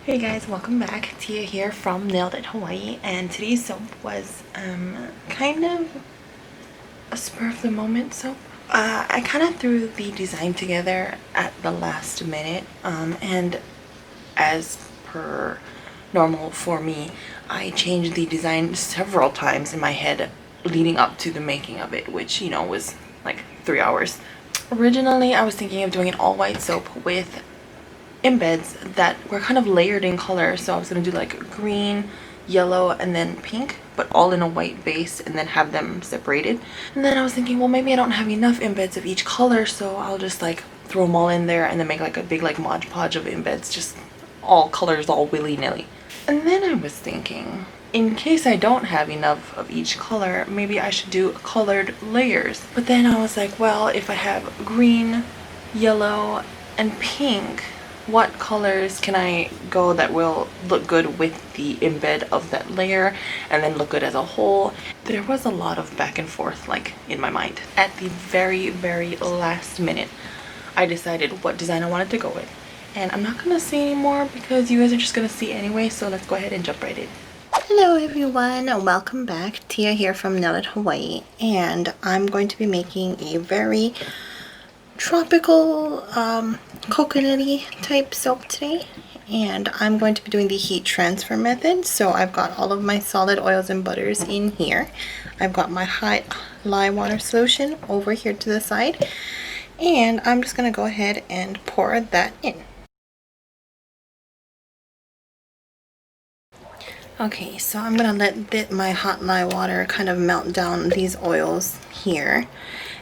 Hey guys, welcome back. Tia here from Nailed It Hawaii, and today's soap was kind of a spur of the moment soap. I kind of threw the design together at the last minute, and as per normal for me, I changed the design several times in my head leading up to the making of it, which, you know, was like 3 hours. Originally, I was thinking of doing an all white soap with embeds that were kind of layered in color, so I was gonna do like green, yellow, and then pink, but all in a white base, and then have them separated. And then I was thinking, well, maybe I don't have enough embeds of each color, so I'll just like throw them all in there and then make like a big like Mod Podge of embeds, just all colors, all willy-nilly. And then I was thinking, in case I don't have enough of each color, maybe I should do colored layers. But then I was like, well, if I have green, yellow, and pink, what colors can I go that will look good with the embed of that layer and then look good as a whole? There was a lot of back and forth like in my mind. At the very last minute, I decided what design I wanted to go with, and I'm not gonna say anymore because you guys are just gonna see anyway, so let's go ahead and jump right in. Hello everyone, welcome back. Tia here from Nailed It Hawaii, and I'm going to be making a very tropical coconutty type soap today, and I'm going to be doing the heat transfer method. So I've got all of my solid oils and butters in here. I've got my hot lye water solution over here to the side, and I'm just going to go ahead and pour that in. Okay, so I'm gonna let my hot lye water kind of melt down these oils here,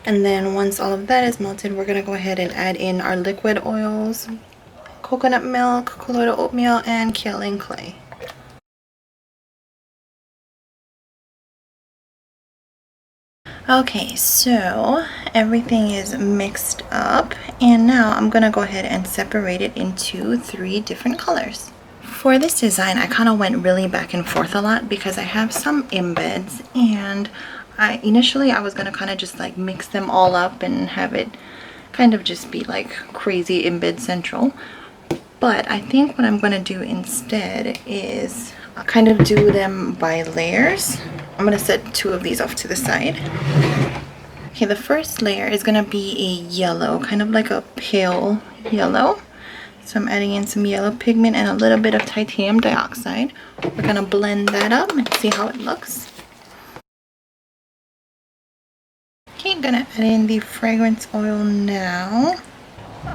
and then once all of that is melted, we're gonna go ahead and add in our liquid oils, coconut milk, colloidal oatmeal, and kaolin clay. Okay, so everything is mixed up, and now I'm gonna go ahead and separate it into 3 different colors. For this design, I kind of went really back and forth a lot because I have some embeds, and initially I was going to kind of just like mix them all up and have it kind of just be like crazy embed central. But I think what I'm going to do instead is kind of do them by layers. I'm going to set 2 of these off to the side. Okay, the first layer is going to be a yellow, kind of like a pale yellow. So I'm adding in some yellow pigment and a little bit of titanium dioxide. We're gonna blend that up and see how it looks. Okay, I'm gonna add in the fragrance oil now.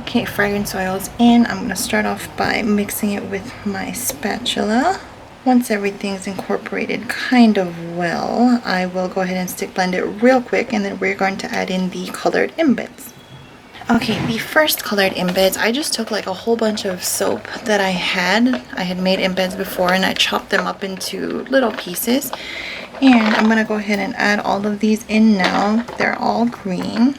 Okay, fragrance oil's in. I'm gonna start off by mixing it with my spatula. Once everything's incorporated kind of well, I will go ahead and stick blend it real quick, and then we're going to add in the colored embeds. Okay, the first colored embeds, I just took like a whole bunch of soap that I had made embeds before, and I chopped them up into little pieces. And I'm gonna go ahead and add all of these in now. They're all green.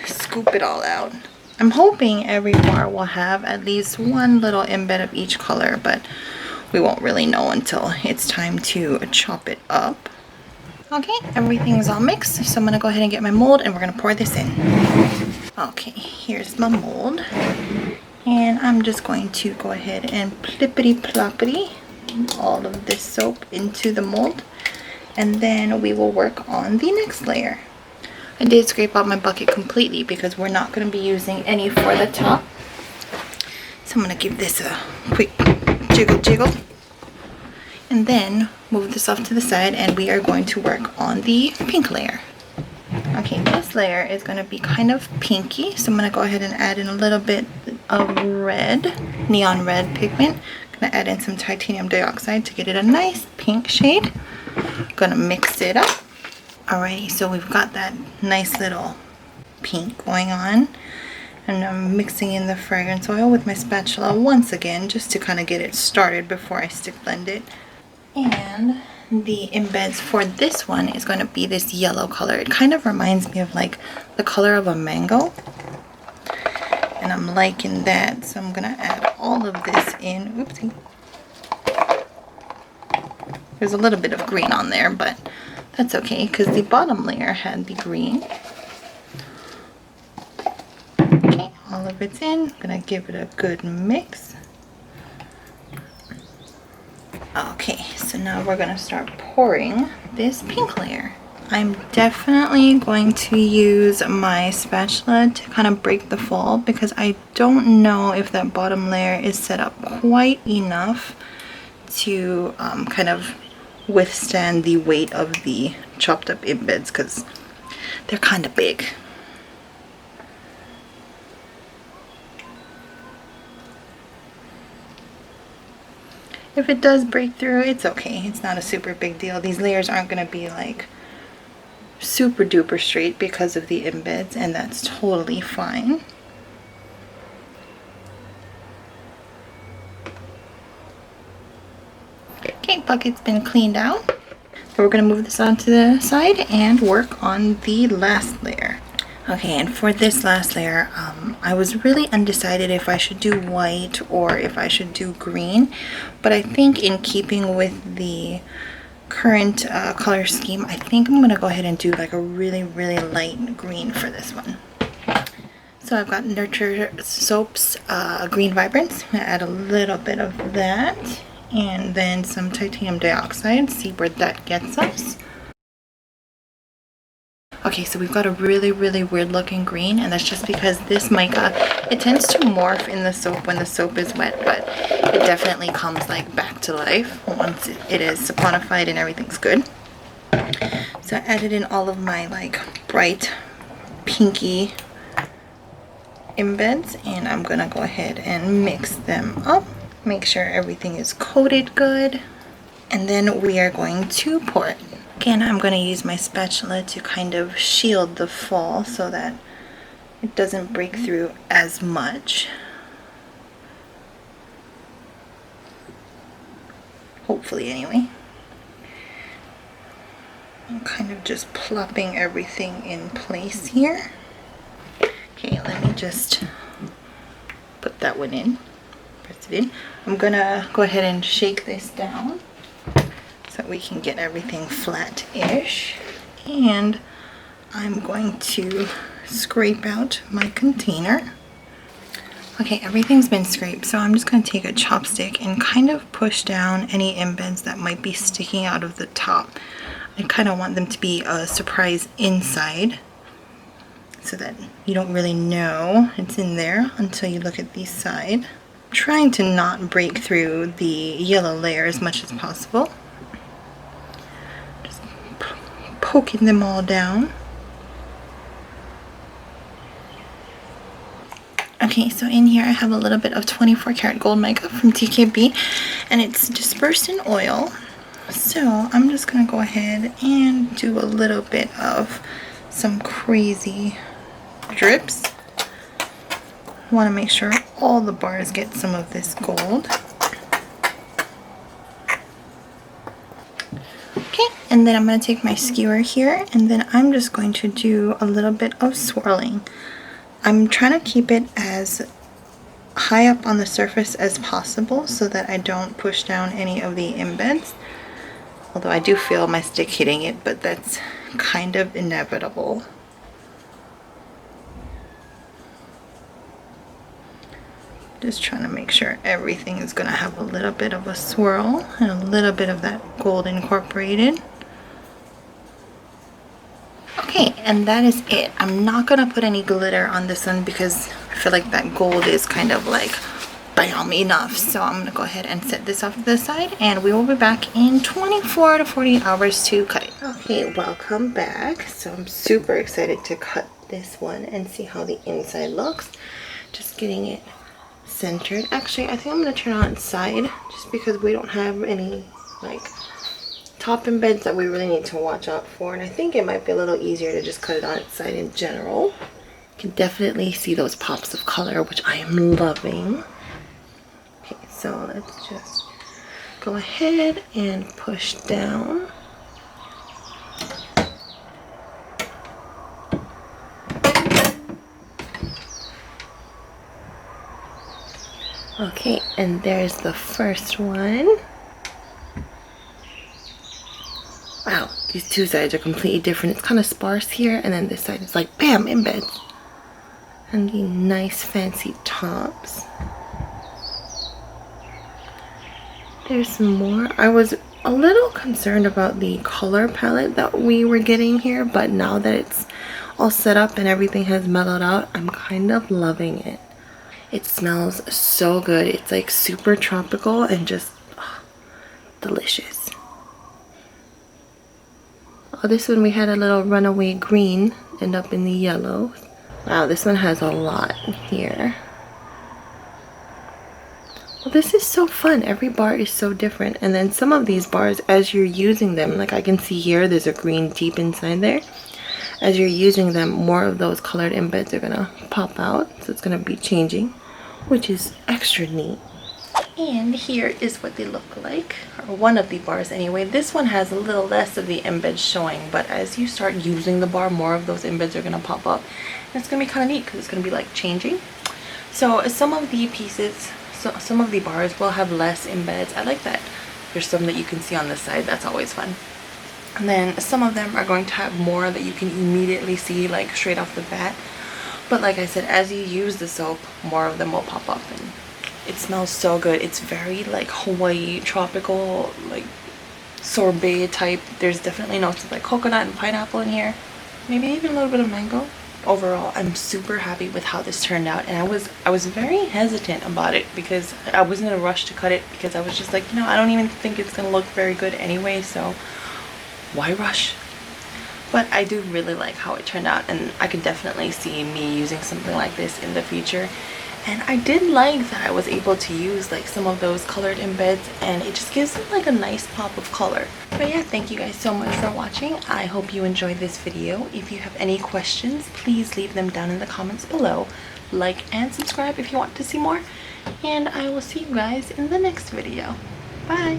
Scoop it all out. I'm hoping every bar will have at least 1 little embed of each color, but we won't really know until it's time to chop it up. Okay, everything's all mixed, so I'm gonna go ahead and get my mold and we're gonna pour this in. Okay, here's my mold, and I'm just going to go ahead and plippity ploppity all of this soap into the mold, and then we will work on the next layer. I did scrape out my bucket completely because we're not going to be using any for the top, so I'm gonna give this a quick jiggle, and then move this off to the side, and we are going to work on the pink layer. Okay, this layer is going to be kind of pinky, so I'm going to go ahead and add in a little bit of red, neon red pigment. I'm going to add in some titanium dioxide to get it a nice pink shade. I'm going to mix it up. Alrighty, so we've got that nice little pink going on, and I'm mixing in the fragrance oil with my spatula once again, just to kind of get it started before I stick blend it. And the embeds for this one is going to be this yellow color. It kind of reminds me of like the color of a mango, and I'm liking that, so I'm going to add all of this in. Oopsie. There's a little bit of green on there, but that's okay because the bottom layer had the green. Okay, all all of it's in. I'm gonna give it a good mix. Okay, so now we're gonna start pouring this pink layer. I'm definitely going to use my spatula to kind of break the fall because I don't know if that bottom layer is set up quite enough to kind of withstand the weight of the chopped up embeds because they're kind of big. If it does break through, it's okay. It's not a super big deal. These layers aren't going to be like super duper straight because of the embeds, and that's totally fine. Okay, bucket's been cleaned out. So we're going to move this onto the side and work on the last layer. Okay, and for this last layer, I was really undecided if I should do white or if I should do green, but I think in keeping with the current color scheme, I think I'm gonna go ahead and do like a really light green for this one. So I've got Nurture Soaps Green Vibrance. I'm gonna add a little bit of that and then some titanium dioxide, see where that gets us. Okay, so we've got a really weird looking green, and that's just because this mica, it tends to morph in the soap when the soap is wet, but it definitely comes like back to life once it is saponified and everything's good. So I added in all of my like bright pinky embeds, and I'm gonna go ahead and mix them up, make sure everything is coated good, and then we are going to pour it. Again, I'm going to use my spatula to kind of shield the fall so that it doesn't break through as much. Hopefully, anyway. I'm kind of just plopping everything in place here. Okay, let me just put that one in. Press it in. I'm going to go ahead and shake this down so we can get everything flat-ish, and I'm going to scrape out my container. Okay, everything's been scraped, so I'm just going to take a chopstick and kind of push down any embeds that might be sticking out of the top. I kind of want them to be a surprise inside so that you don't really know it's in there until you look at the side. I'm trying to not break through the yellow layer as much as possible. Poking them all down. Okay, so in here I have a little bit of 24 karat gold mica from TKB, and it's dispersed in oil. So I'm just gonna go ahead and do a little bit of some crazy drips. Want to make sure all the bars get some of this gold. And then I'm going to take my skewer here, and then I'm just going to do a little bit of swirling. I'm trying to keep it as high up on the surface as possible so that I don't push down any of the embeds. Although I do feel my stick hitting it, but that's kind of inevitable. Just trying to make sure everything is going to have a little bit of a swirl and a little bit of that gold incorporated. Okay, and that is it. I'm not gonna put any glitter on this one because I feel like that gold is kind of like bam enough. So I'm gonna go ahead and set this off to the side, and we will be back in 24 to 48 hours to cut it. Okay, welcome back. So I'm super excited to cut this one and see how the inside looks. Just getting it centered. Actually, I think I'm gonna turn on its side just because we don't have any like top embeds that we really need to watch out for, and I think it might be a little easier to just cut it on its side in general. You can definitely see those pops of color, which I am loving. Okay, so let's just go ahead and push down. Okay, and there's the first one. Wow, these two sides are completely different. It's kind of sparse here, and then this side is like, bam, embeds. and the nice fancy tops. There's more. I was a little concerned about the color palette that we were getting here, but now that it's all set up and everything has mellowed out, I'm kind of loving it. It smells so good. It's like super tropical and just delicious. Oh, this one we had a little runaway green end up in the yellow. Wow, this one has a lot here. Well, this is so fun. Every bar is so different. And then some of these bars, as you're using them, like I can see here, there's a green deep inside there. As you're using them, more of those colored embeds are gonna pop out. So it's gonna be changing, which is extra neat. And here is what they look like, or one of the bars anyway. This one has a little less of the embeds showing, but as you start using the bar, more of those embeds are gonna pop up. And it's gonna be kind of neat because it's gonna be like changing. So some of the pieces, some of the bars will have less embeds. I like that. There's some that you can see on this side. That's always fun. And then some of them are going to have more that you can immediately see like straight off the bat. But like I said, as you use the soap, more of them will pop up. And it smells so good. It's very like Hawaii tropical, like sorbet type. There's definitely notes of like coconut and pineapple in here. Maybe even a little bit of mango. Overall, I'm super happy with how this turned out, and I was very hesitant about it because I wasn't in a rush to cut it, because I was just like, you know, I don't even think it's gonna look very good anyway, so why rush? But I do really like how it turned out, and I could definitely see me using something like this in the future. And I did like that I was able to use like some of those colored embeds, and it just gives it like a nice pop of color. But yeah, thank you guys so much for watching. I hope you enjoyed this video. If you have any questions, please leave them down in the comments below. Like and subscribe if you want to see more. And I will see you guys in the next video. Bye!